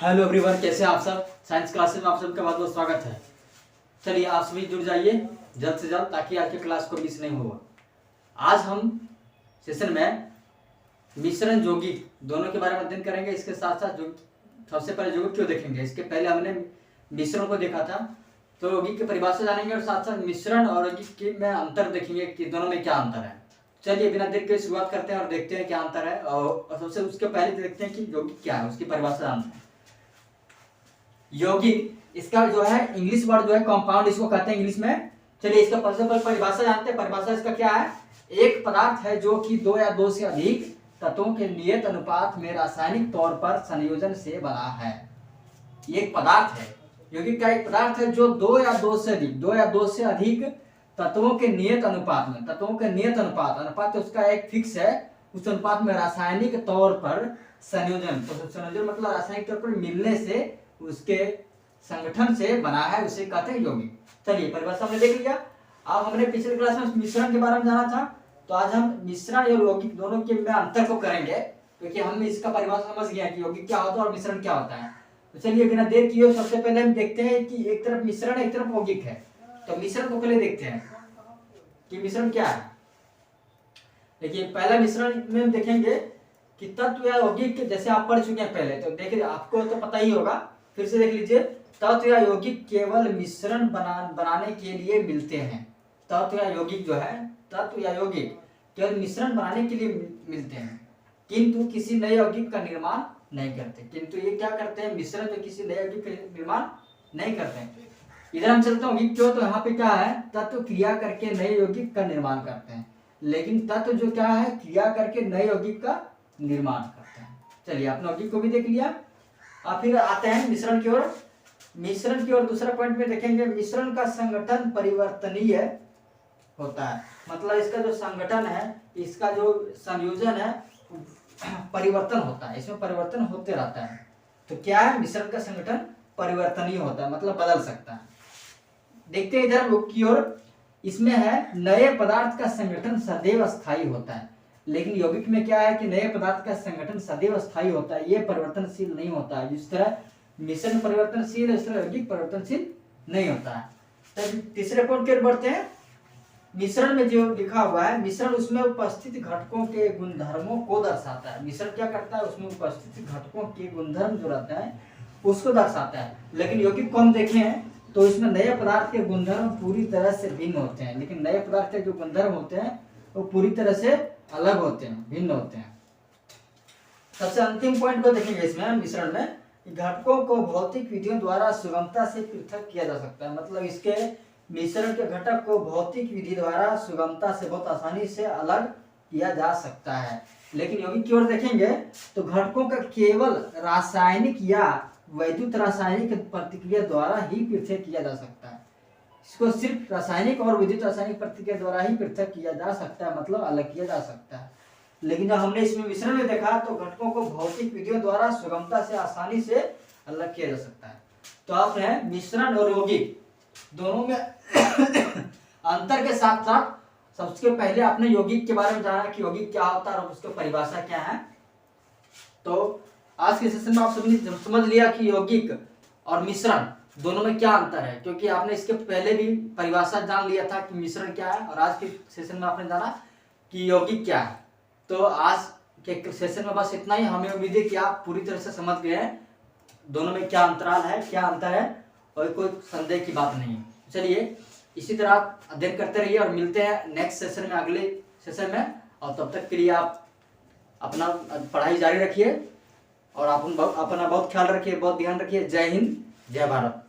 Hello everyone, कैसे हैं आप सब। साइंस क्लासेस में आप सबका बहुत बहुत स्वागत है। चलिए आप सभी जुड़ जाइए जल्द से जल्द, ताकि आज की क्लास को मिस नहीं होगा। आज हम सेशन में मिश्रण यौगिक दोनों के बारे में अध्ययन करेंगे। इसके साथ साथ जो सबसे पहले यौगिक क्यों देखेंगे, इसके पहले हमने मिश्रण को देखा था, तो यौगिक की परिभाषा जानेंगे और साथ साथ मिश्रण और यौगिक में अंतर देखेंगे कि दोनों में क्या अंतर है। चलिए बिना देर के शुरुआत करते हैं और देखते हैं क्या अंतर है। और सबसे उसके पहले देखते हैं कि यौगिक क्या है, उसकी परिभाषा जानते हैं। यौगिक, इसका जो है इंग्लिश वर्ड जो है कंपाउंड, इसको कहते हैं इंग्लिश में। चलिए इसका परिभाषा जानते हैं। परिभाषा इसका क्या है, एक पदार्थ है जो कि दो या दो से अधिक तत्वों के नियत अनुपात में रासायनिक तौर पर संयोजन से बना है। ये एक पदार्थ है, यौगिक का एक पदार्थ है जो दो या दो से अधिक तत्वों के नियत अनुपात में, तत्वों के नियत अनुपात उसका एक फिक्स है, उस अनुपात में रासायनिक तौर पर संयोजन, तो संयोजन मतलब रासायनिक तौर पर मिलने से, उसके संगठन से बना है, उसे कहते हैं यौगिक। चलिए परिभाषा हमने देख लिया। अब हमने पिछले क्लास में मिश्रण के बारे में जाना था, तो आज हम मिश्रण और यौगिक दोनों के में अंतर को करेंगे, क्योंकि हम इसका परिभाषा समझ गया कि यौगिक क्या होता है और मिश्रण क्या होता है। तो चलिए बिना देर किए सबसे पहले हम देखते हैं कि एक तरफ मिश्रण है, एक तरफ यौगिक है। तो मिश्रण को पहले देखते हैं कि मिश्रण क्या है। देखिए पहला मिश्रण में देखेंगे कि तत्व या यौगिक, जैसे आप पढ़ चुके हैं पहले, तो देखिए आपको तो पता ही होगा, फिर से देख लीजिए। तत्व या यौगिक केवल मिश्रण बनाने के लिए मिलते हैं। तत्व या यौगिक जो है, तत्व या यौगिक केवल मिश्रण बनाने के लिए मिलते हैं, किंतु किसी नए यौगिक का निर्माण नहीं करते। किंतु ये क्या करते हैं, मिश्रण जो किसी नए यौगिक का निर्माण नहीं करते हैं। इधर हम चलते हैं यौगिक क्यों, तो यहाँ पे क्या है, तत्व क्रिया करके नए यौगिक का निर्माण करते हैं, लेकिन तत्व जो क्या है, क्रिया करके नए यौगिक का निर्माण करते हैं। चलिए आपने यौगिक को भी देख लिया। अब फिर आते हैं मिश्रण की ओर। मिश्रण की ओर दूसरा पॉइंट में देखेंगे, मिश्रण का संगठन परिवर्तनीय होता है। मतलब इसका जो संगठन है, इसका जो संयोजन है, परिवर्तन होता है, इसमें परिवर्तन होते रहता है। तो क्या है, मिश्रण का संगठन परिवर्तनीय होता है, मतलब बदल सकता है। देखते हैं इधर मुख्य की ओर, इसमें है नए पदार्थ का संगठन सदैव स्थायी होता है, लेकिन यौगिक में क्या है कि नए पदार्थ का संगठन सदैव स्थायी होता है, ये परिवर्तनशील नहीं होता है। जिस तरह मिश्रण परिवर्तनशील है, इस तरह यौगिक परिवर्तनशील नहीं होता है। तब तीसरे पॉइंट की ओर बढ़ते हैं। मिश्रण में जो लिखा हुआ है, मिश्रण उसमें उपस्थित घटकों के गुणधर्मों को दर्शाता है। मिश्रण क्या करता है, उसमें उपस्थित घटकों के गुणधर्म जो रहता है उसको दर्शाता है। लेकिन यौगिक को हम देखें तो इसमें नए पदार्थ के गुणधर्म पूरी तरह से भिन्न होते हैं, लेकिन नए पदार्थ के जो गुणधर्म होते हैं वो पूरी तरह से अलग होते हैं, भिन्न होते हैं। सबसे अंतिम पॉइंट को देखेंगे इसमें मिश्रण में, घटकों को भौतिक विधियों द्वारा सुगमता से पृथक किया जा सकता है। मतलब इसके मिश्रण के घटक को भौतिक विधि द्वारा सुगमता से, बहुत आसानी से अलग किया जा सकता है। लेकिन यौगिक की ओर देखेंगे तो घटकों का केवल रासायनिक या वैद्युत रासायनिक प्रतिक्रिया द्वारा ही पृथक किया जा सकता है। इसको सिर्फ रासायनिक और विद्युत रासायनिक प्रतिक्रिया द्वारा ही पृथक किया जा सकता है, मतलब अलग किया जा सकता है। लेकिन जब हमने इसमें मिश्रण में देखा तो घटकों को भौतिक विधियों द्वारा सुगमता से, आसानी से अलग किया जा सकता है। तो आपने मिश्रण और यौगिक दोनों में अंतर के साथ साथ सबसे पहले आपने यौगिक के बारे में जाना कि यौगिक क्या होता है और उसकी परिभाषा क्या है। तो आज के सेशन में आप सभी ने समझ लिया कि यौगिक और मिश्रण दोनों में क्या अंतर है, क्योंकि आपने इसके पहले भी परिभाषा जान लिया था कि मिश्रण क्या है, और आज के सेशन में आपने जाना कि यौगिक क्या है। तो आज के सेशन में बस इतना ही। हमें उम्मीद है कि आप पूरी तरह से समझ गए हैं दोनों में क्या अंतराल है, क्या अंतर है, और कोई संदेह की बात नहीं है। चलिए इसी तरह आप अध्ययन करते रहिए और मिलते हैं नेक्स्ट सेशन में, अगले सेशन में। और तब तक के लिए आप अपना पढ़ाई जारी रखिए और आप अपना बहुत ख्याल रखिए, बहुत ध्यान रखिए। जय हिंद, जय भारत।